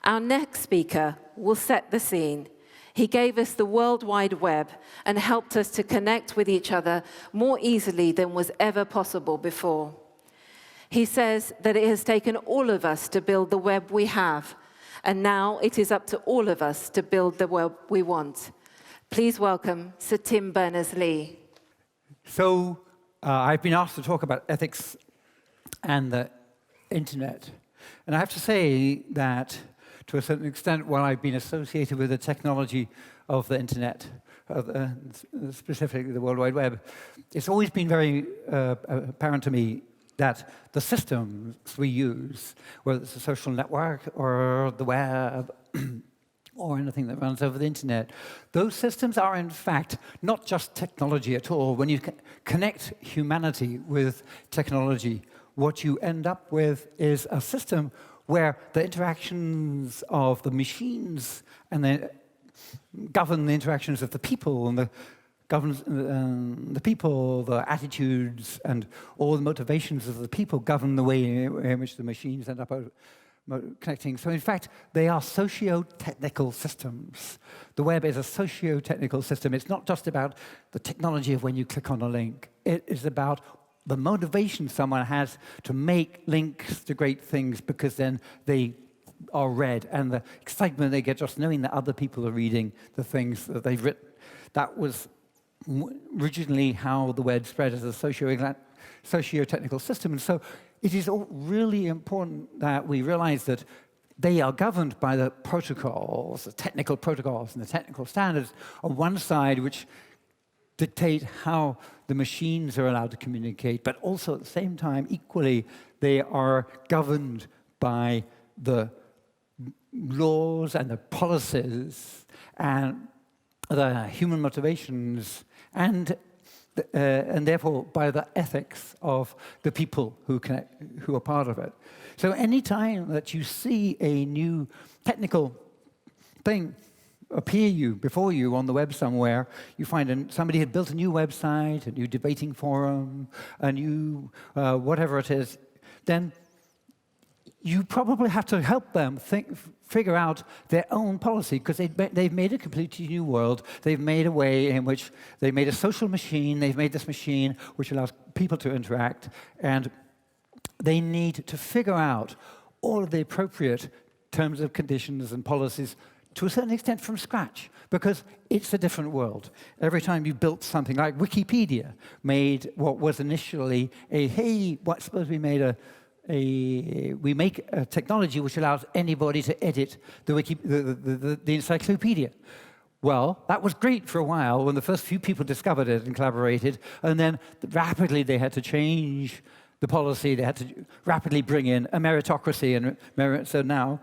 Our next speaker will set the scene. He gave us the World Wide Web and helped us to connect with each other more easily than was ever possible before. He says that it has taken all of us to build the web we have, and now it is up to all of us to build the web we want. Please welcome Sir Tim Berners-Lee. So I've been asked to talk about ethics and the internet. And I have to say that, to a certain extent, while I've been associated with the technology of the internet, specifically the World Wide Web, it's always been very apparent to me that the systems we use, whether it's a social network or the web or anything that runs over the internet, those systems are in fact not just technology at all. When you connect humanity with technology, what you end up with is a system where the interactions of the machines and govern the interactions of the people, and governs the people, the attitudes, and all the motivations of the people govern the way in which the machines end up connecting. So in fact, they are socio-technical systems. The web is a socio-technical system. It's not just about the technology of when you click on a link. It is about the motivation someone has to make links to great things, because then they are read, and the excitement they get just knowing that other people are reading the things that they've written. That was originally how the web spread as a socio-technical system. And so it is really important that we realize that they are governed by the protocols, the technical protocols and the technical standards on one side, which dictate how the machines are allowed to communicate, but also at the same time, equally, they are governed by the laws and the policies and the human motivations, and therefore by the ethics of the people who are part of it. So any time that you see a new technical thing appear before you on the web somewhere, you find somebody had built a new website, a new debating forum, a new whatever it is, then you probably have to help them figure out their own policy, because they've made a completely new world. They've made a way in which they made a social machine. They've made this machine which allows people to interact, and they need to figure out all of the appropriate terms and conditions and policies to a certain extent from scratch, because it's a different world. Every time you built something like Wikipedia, made what was initially suppose we made we make a technology which allows anybody to edit the encyclopedia. Well, that was great for a while when the first few people discovered it and collaborated, and then rapidly they had to change the policy. They had to rapidly bring in a meritocracy, and so now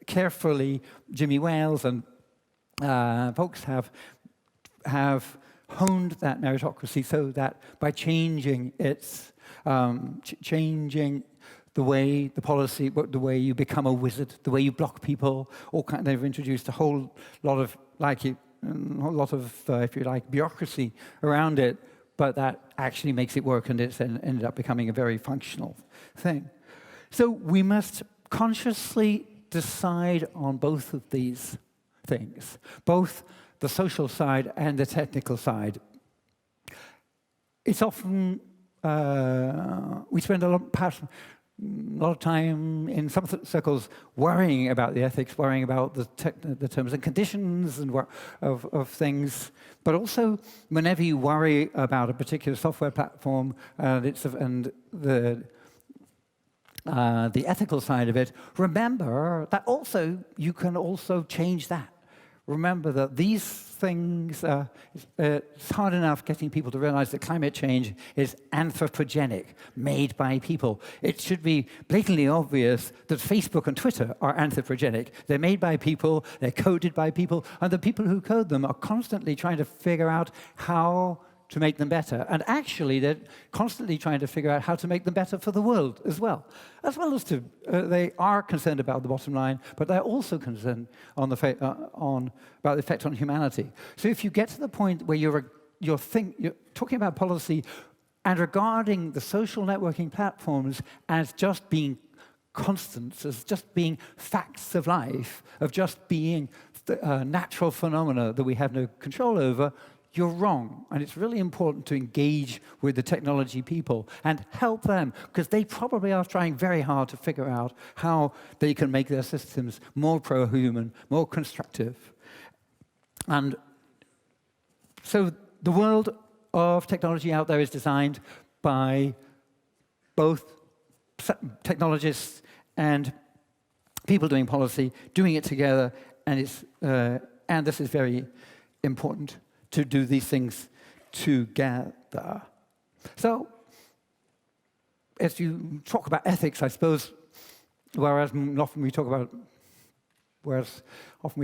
carefully Jimmy Wales and folks have honed that meritocracy so that by changing changing the way the policy, the way you become a wizard, the way you block people, they've introduced a whole lot of, if you like, bureaucracy around it, but that actually makes it work, and it's ended up becoming a very functional thing. So we must consciously decide on both of these things, both the social side and the technical side. It's often, we spend a lot of time in some circles worrying about the ethics, worrying about the terms and conditions and of things. But also, whenever you worry about a particular software platform and the ethical side of it, remember that you can also change that. Remember that these things, it's hard enough getting people to realize that climate change is anthropogenic, made by people. It should be blatantly obvious that Facebook and Twitter are anthropogenic. They're made by people, they're coded by people, and the people who code them are constantly trying to figure out how to make them better. And actually, they're constantly trying to figure out how to make them better for the world as well as they are concerned about the bottom line, but they're also concerned about the effect on humanity. So if you get to the point where you're talking about policy and regarding the social networking platforms as just being constants, as just being facts of life, of just being natural phenomena that we have no control over, you're wrong. And it's really important to engage with the technology people and help them, because they probably are trying very hard to figure out how they can make their systems more pro-human, more constructive. And so the world of technology out there is designed by both technologists and people doing policy, doing it together, and this is very important, to do these things together. So, as you talk about ethics, I suppose, whereas often we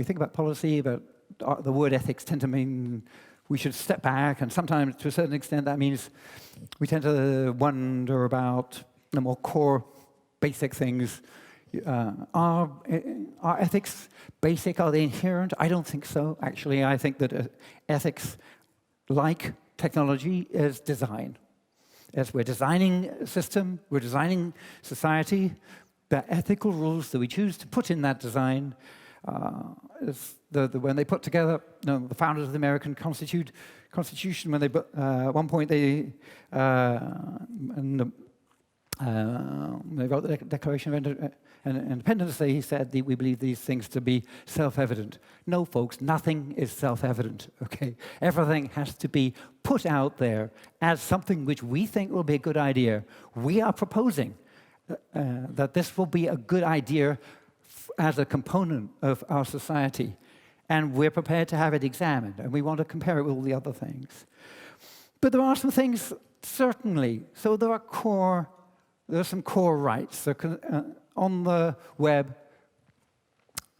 think about policy, about the word ethics tend to mean we should step back, and sometimes, to a certain extent, that means we tend to wonder about the more core, basic things. Are ethics basic? Are they inherent? I don't think so, actually. I think that ethics, like technology, is design. As we're designing a system, we're designing society, the ethical rules that we choose to put in that design, when they put together, the founders of the American Constitution, when they at one point they wrote the Declaration of Independence, he said that we believe these things to be self-evident. No, folks, nothing is self-evident, okay? Everything has to be put out there as something which we think will be a good idea. We are proposing that this will be a good idea as a component of our society, and we're prepared to have it examined, and we want to compare it with all the other things. But there are some things, certainly. So there are some core rights. On the web,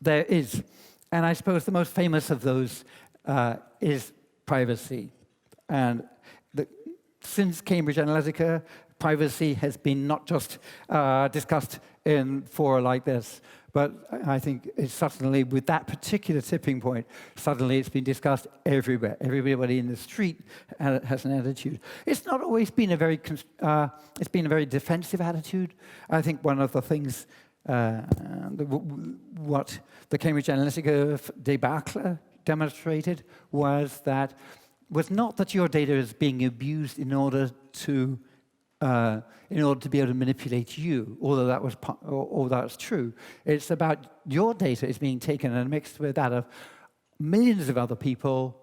there is, and I suppose the most famous of those is privacy. And since Cambridge Analytica, privacy has been not just discussed in fora like this, but I think it's suddenly, with that particular tipping point, suddenly it's been discussed everywhere. Everybody in the street has an attitude. It's not always been it's been a very defensive attitude. I think one of the things, what the Cambridge Analytica debacle demonstrated was not that your data is being abused in order to be able to manipulate you, although that's true. It's about your data is being taken and mixed with that of millions of other people,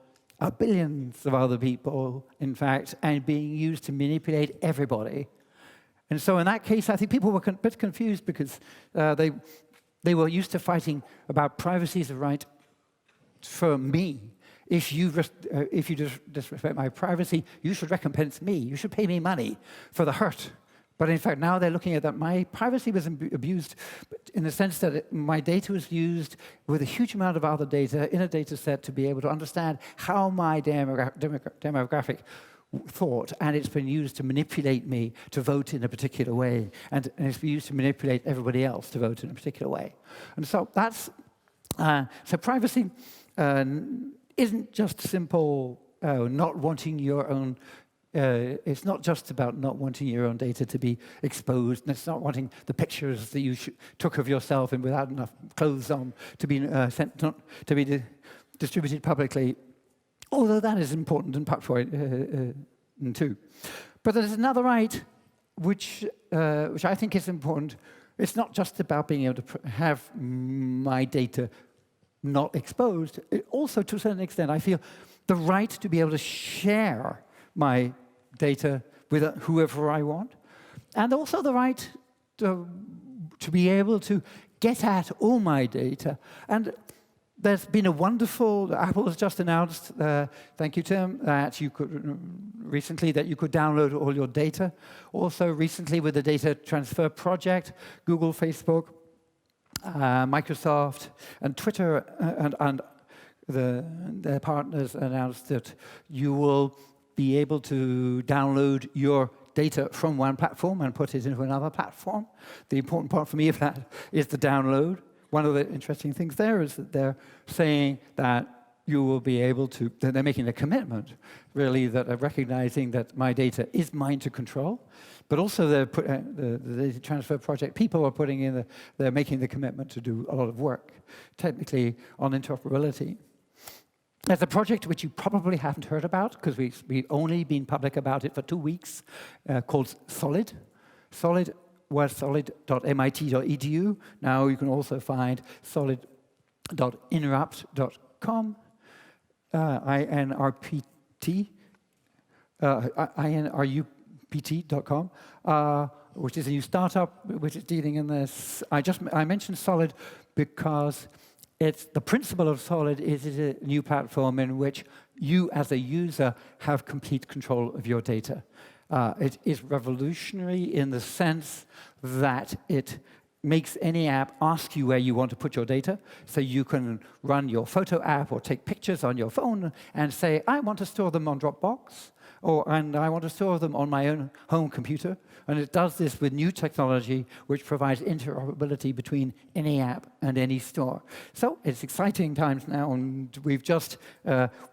billions of other people, in fact, and being used to manipulate everybody. And so in that case, I think people were a bit confused because they were used to fighting about privacy as a right for me. If you disrespect my privacy, you should recompense me. You should pay me money for the hurt. But in fact, now they're looking at that my privacy was abused in the sense that my data was used with a huge amount of other data in a data set to be able to understand how my demographic thought, and it's been used to manipulate me to vote in a particular way, and it's been used to manipulate everybody else to vote in a particular way. And so that's so privacy isn't just simple not wanting your own. It's not just about not wanting your own data to be exposed, and it's not wanting the pictures that you took of yourself and without enough clothes on to be distributed publicly. Although that is important and part for it too. But there's another right which I think is important. It's not just about being able to have my data not exposed. It also, to a certain extent, I feel the right to be able to share my data with whoever I want, and also the right to be able to get at all my data. And there's been a wonderful, Apple has just announced, thank you, Tim, that you could download all your data. Also recently with the data transfer project, Google, Facebook, Microsoft, and Twitter, and their partners announced that you will be able to download your data from one platform and put it into another platform. The important part for me of that is the download. One of the interesting things there is that they're saying that you will be able to, they're making a commitment, really, that are recognizing that my data is mine to control, but also the data transfer project people are putting in, they're making the commitment to do a lot of work, technically, on interoperability. There's a project which you probably haven't heard about, because we've only been public about it for 2 weeks, called Solid. Solid was solid.mit.edu. Now you can also find solid.inrupt.com. INRUPT.com, which is a new startup which is dealing in this. I mentioned Solid because the principle of Solid is a new platform in which you as a user have complete control of your data. It is revolutionary in the sense that it makes any app ask you where you want to put your data. So you can run your photo app or take pictures on your phone and say, I want to store them on Dropbox, and I want to store them on my own home computer. And it does this with new technology, which provides interoperability between any app and any store. So it's exciting times now, and we've just,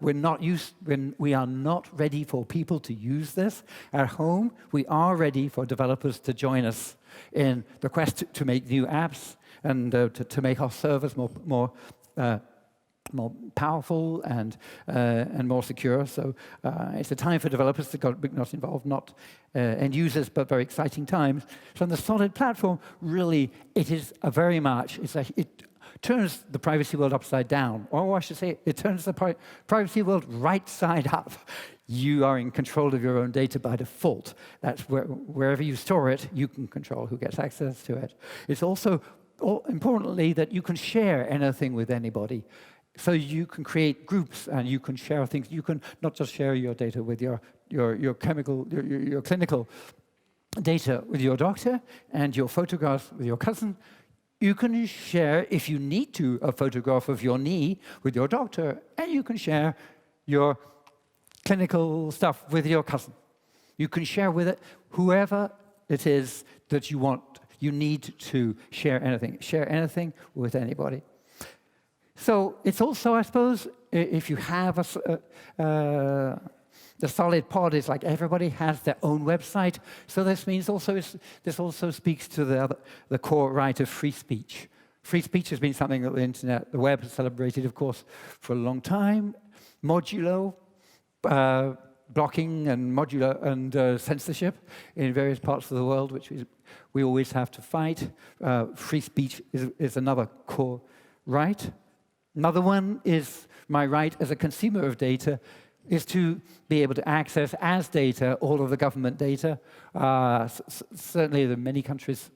we are not ready for people to use this at home. We are ready for developers to join us in the quest to make new apps and to make our servers more powerful and more secure. So it's a time for developers to get not involved, not end users, but very exciting times. So on the Solid platform, really, it is a very much, it turns the privacy world upside down. Or I should say, it turns the privacy world right side up. You are in control of your own data by default. That's wherever you store it, you can control who gets access to it. It's also, importantly, that you can share anything with anybody. So you can create groups and you can share things. You can not just share your data with your clinical data with your doctor and your photographs with your cousin. You can share, if you need to, a photograph of your knee with your doctor, and you can share your clinical stuff with your cousin. You can share with it whoever it is that you want. You need to share anything. Share anything with anybody. So it's also, I suppose, if you have the Solid pod is like everybody has their own website. So this means also this also speaks to the core right of free speech. Free speech has been something that the web has celebrated, of course, for a long time. Modulo, blocking and modular and censorship in various parts of the world, which we always have to fight. Free speech is another core right. Another one is my right as a consumer of data is to be able to access as data all of the government data. Certainly the many countries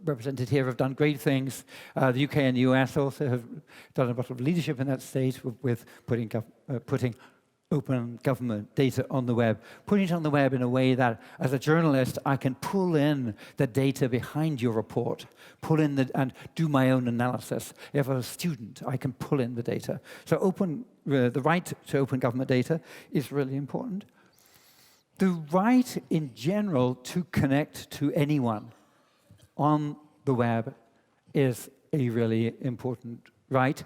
represented here have done great things. The UK and the US also have done a lot of leadership in that state with putting open government data on the web, putting it on the web in a way that, as a journalist, I can pull in the data behind your report, and do my own analysis. If I'm a student, I can pull in the data. So the right to open government data is really important. The right, in general, to connect to anyone on the web is a really important right.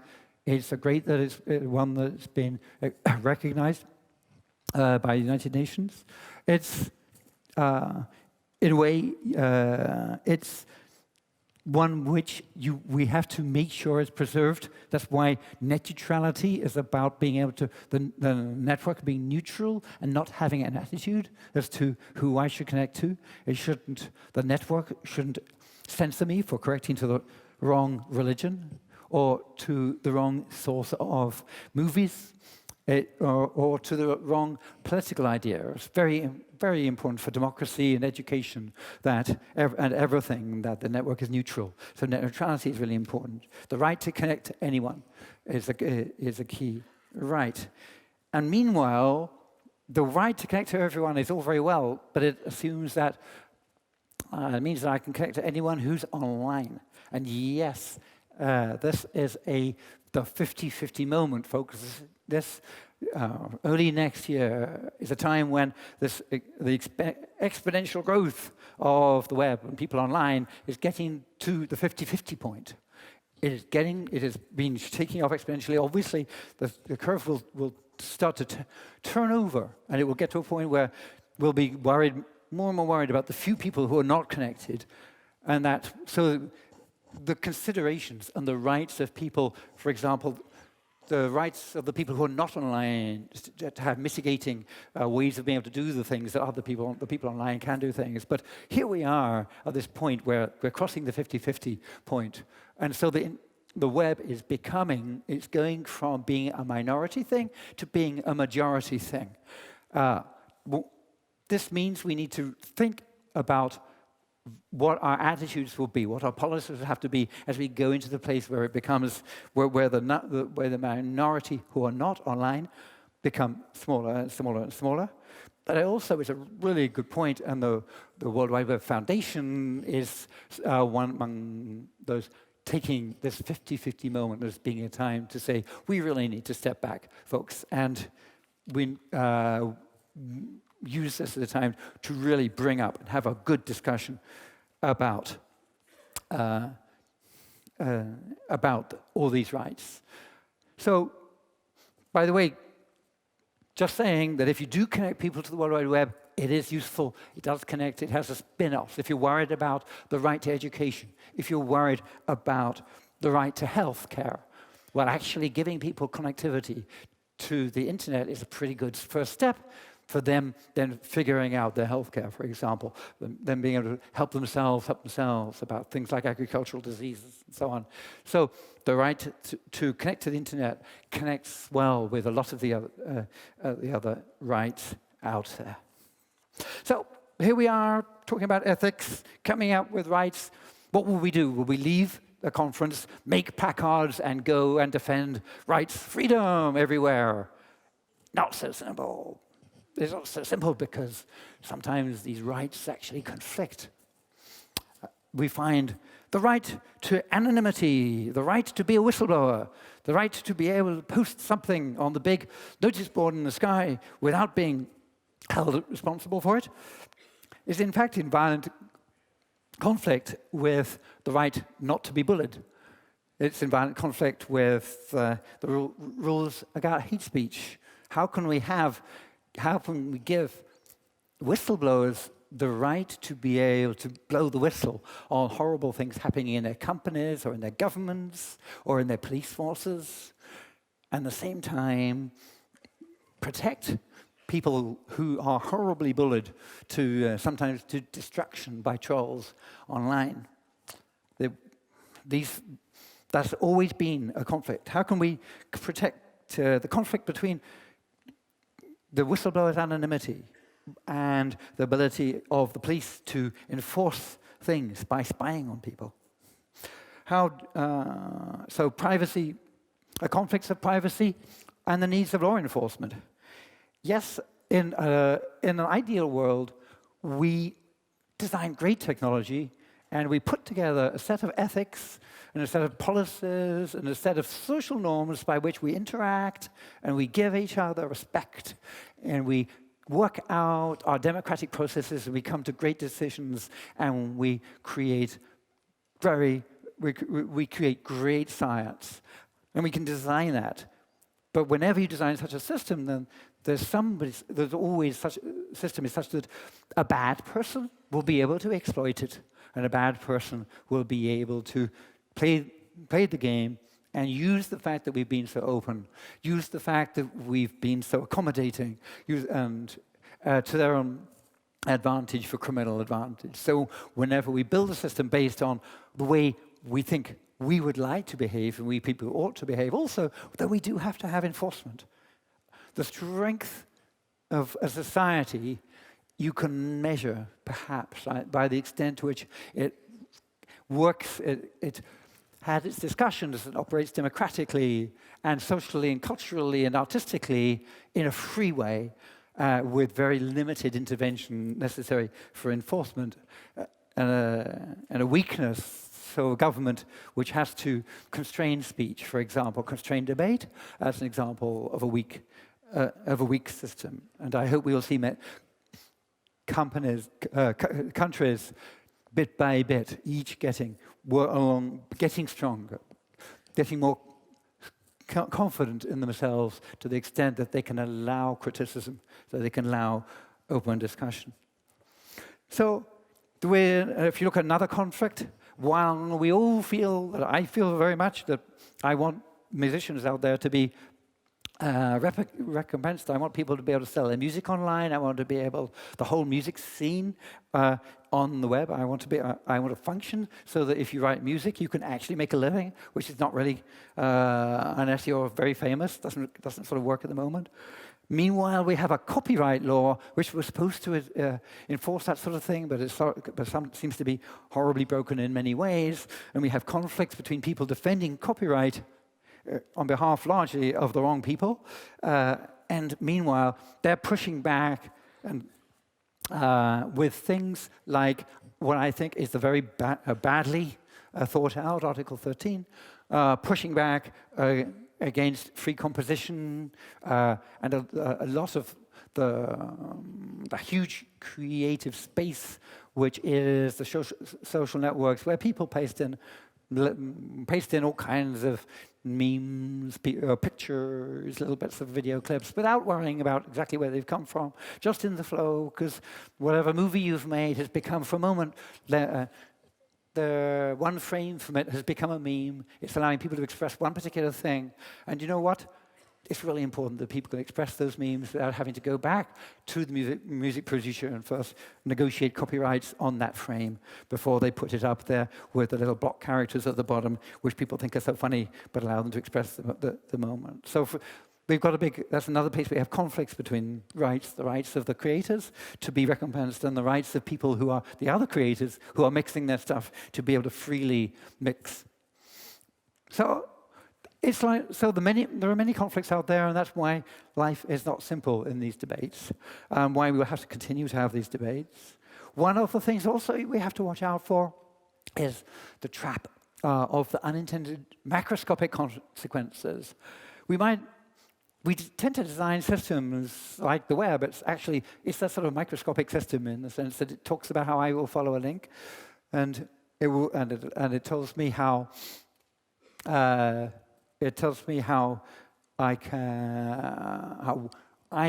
It's great that it's one that's been recognized by the United Nations. It's, in a way, it's one which we have to make sure is preserved. That's why net neutrality is about being able to, the network being neutral and not having an attitude as to who I should connect to. The network shouldn't censor me for correcting to the wrong religion, or to the wrong source of movies, or to the wrong political idea. It's very, very important for democracy and education and everything that the network is neutral. So net neutrality is really important. The right to connect to anyone is a key right. And meanwhile, the right to connect to everyone is all very well, but it assumes that it means that I can connect to anyone who's online. And yes, this is the 50-50 moment, folks. This early next year is a time when the exponential growth of the web and people online is getting to the 50-50 point. it has been taking off exponentially. Obviously, the curve will start to turn over, and it will get to a point where we'll be worried, more and more worried about the few people who are not connected, and so the considerations and the rights of people, for example, the rights of the people who are not online to have mitigating ways of being able to do the things that the people online can do things. But here we are at this point where we're crossing the 50-50 point. And so the web is it's going from being a minority thing to being a majority thing. This means we need to think about what our attitudes will be, what our policies have to be as we go into the place where it becomes, where the minority who are not online become smaller and smaller and smaller. But also, it's a really good point, and the World Wide Web Foundation is one among those taking this 50-50 moment as being a time to say, we really need to step back, folks, and we use this as a time to really bring up and have a good discussion about all these rights. So, by the way, just saying that if you do connect people to the World Wide Web, it is useful, it does connect, it has a spin-off. If you're worried about the right to education, if you're worried about the right to health care, well, actually giving people connectivity to the internet is a pretty good first step for them then figuring out their healthcare, for example, them being able to help themselves about things like agricultural diseases and so on. So the right to connect to the internet connects well with a lot of the other rights out there. So here we are talking about ethics, coming out with rights. What will we do? Will we leave the conference, make placards, and go and defend rights, freedom everywhere? Not so simple. It's not so simple because sometimes these rights actually conflict. We find the right to anonymity, the right to be a whistleblower, the right to be able to post something on the big notice board in the sky without being held responsible for it, is in fact in violent conflict with the right not to be bullied. It's in violent conflict with the rules about hate speech. How can we give whistleblowers the right to be able to blow the whistle on horrible things happening in their companies or in their governments or in their police forces, and at the same time protect people who are horribly bullied to sometimes to destruction by trolls online? That's always been a conflict. How can we protect the conflict between the whistleblower's anonymity and the ability of the police to enforce things by spying on people? So privacy, conflicts of privacy, and the needs of law enforcement. Yes, in an ideal world, we design great technology and we put together a set of ethics and a set of policies and a set of social norms by which we interact and we give each other respect and we work out our democratic processes and we come to great decisions and we create great science. And we can design that. But whenever you design such a system, then there's always such a system is such that a bad person will be able to exploit it, and a bad person will be able to play the game and use the fact that we've been so open, use the fact that we've been so accommodating, and to their own advantage for criminal advantage. So whenever we build a system based on the way we think we would like to behave and we people ought to behave, also that we do have to have enforcement. The strength of a society you can measure, perhaps, by the extent to which it works, it had its discussions, it operates democratically and socially and culturally and artistically in a free way, with very limited intervention necessary for enforcement, and a weakness. So a government which has to constrain speech, for example, constrain debate, as an example of a weak system. And I hope we will see countries, bit by bit, each getting stronger. getting more confident in themselves to the extent that they can allow criticism, that they can allow open discussion. So, if you look at another conflict, while we all feel, that I feel very much that I want musicians out there to be recompensed. I want people to be able to sell their music online. I want to be able, the whole music scene on the web. I want to function so that if you write music, you can actually make a living, which is not really, unless you're very famous, doesn't sort of work at the moment. Meanwhile, we have a copyright law which was supposed to enforce that sort of thing, but seems to be horribly broken in many ways. And we have conflicts between people defending copyright on behalf largely of the wrong people, and meanwhile they're pushing back and with things like what I think is the very badly thought out Article 13, pushing back against free composition and a lot of the huge creative space which is the social networks where people paste in all kinds of memes, pictures, little bits of video clips, without worrying about exactly where they've come from, just in the flow, because whatever movie you've made has become, for a moment, the one frame from it has become a meme. It's allowing people to express one particular thing. And you know what? It's really important that people can express those memes without having to go back to the music producer and first negotiate copyrights on that frame before they put it up there with the little block characters at the bottom, which people think are so funny, but allow them to express the moment. So we've got that's another place we have conflicts between rights, the rights of the creators to be recompensed and the rights of people who are the other creators who are mixing their stuff to be able to freely mix. So it's like, there are many conflicts out there, and that's why life is not simple in these debates, why we will have to continue to have these debates. One of the things also we have to watch out for is the trap of the unintended macroscopic consequences. We tend to design systems like the web. It's that sort of microscopic system in the sense that it talks about how I will follow a link, and it tells me how I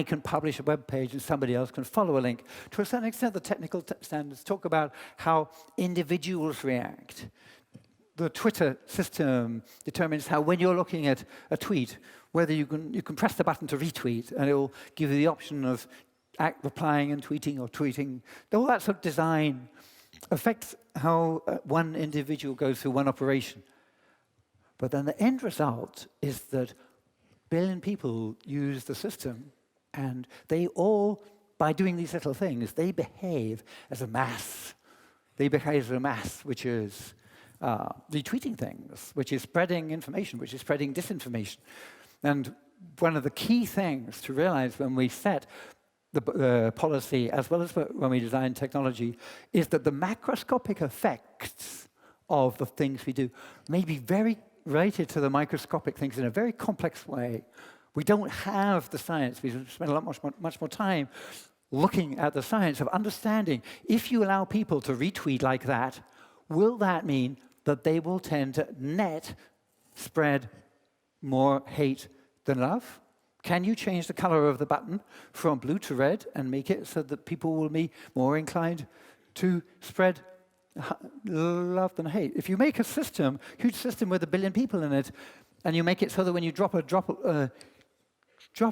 can publish a web page and somebody else can follow a link. To a certain extent, the technical standards talk about how individuals react. The Twitter system determines how, when you're looking at a tweet, whether you can press the button to retweet, and it will give you the option of replying and tweeting or tweeting. All that sort of design affects how one individual goes through one operation. But then the end result is that 1 billion people use the system, and they all, by doing these little things, they behave as a mass. They behave as a mass, which is retweeting things, which is spreading information, which is spreading disinformation. And one of the key things to realize when we set the policy, as well as when we design technology, is that the macroscopic effects of the things we do may be very related to the microscopic things in a very complex way. We don't have the science. We spend much more time looking at the science of understanding. If you allow people to retweet like that, will that mean that they will tend to spread more hate than love? Can you change the color of the button from blue to red and make it so that people will be more inclined to spread love than hate? If you make a system, huge system with 1 billion people in it, and you make it so that when you drop a drop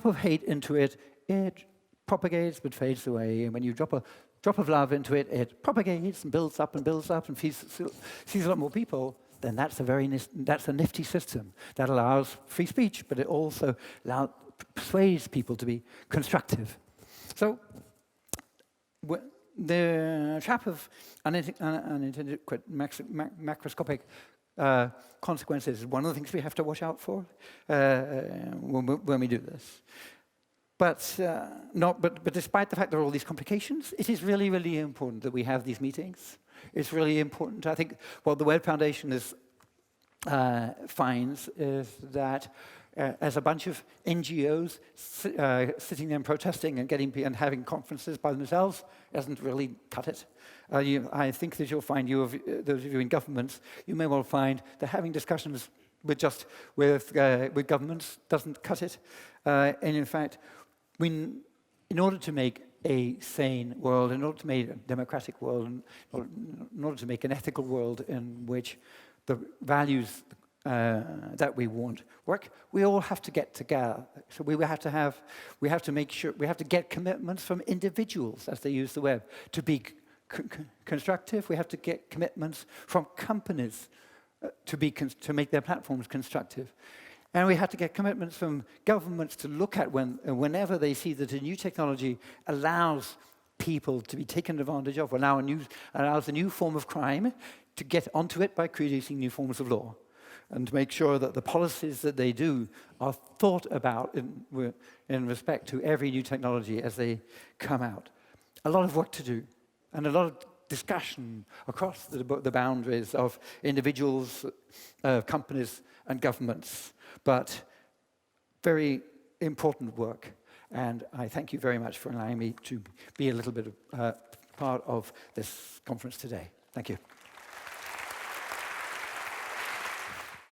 of hate into it, it propagates but fades away. And when you drop a drop of love into it, it propagates and builds up and sees a lot more people. Then that's a nifty system that allows free speech, but it also persuades people to be constructive. So the trap of unintended macroscopic consequences is one of the things we have to watch out for when we do this. But despite the fact there are all these complications, it is really, really important that we have these meetings. It's really important. I think what the Web Foundation finds is that as a bunch of NGOs sitting there and protesting and having conferences by themselves doesn't really cut it. I think that you'll find, those of you in governments, you may well find that having discussions with governments doesn't cut it. And in fact, in order to make a sane world, in order to make a democratic world, in order to make an ethical world in which the values that we want work, we all have to get together. So we have to make sure, we have to get commitments from individuals as they use the web to be constructive. We have to get commitments from companies to make their platforms constructive. And we have to get commitments from governments to look at whenever they see that a new technology allows people to be taken advantage of, allows a new form of crime, to get onto it by creating new forms of law, and to make sure that the policies that they do are thought about in respect to every new technology as they come out. A lot of work to do, and a lot of discussion across the boundaries of individuals, companies, and governments, but very important work. And I thank you very much for allowing me to be a little bit of part of this conference today. Thank you.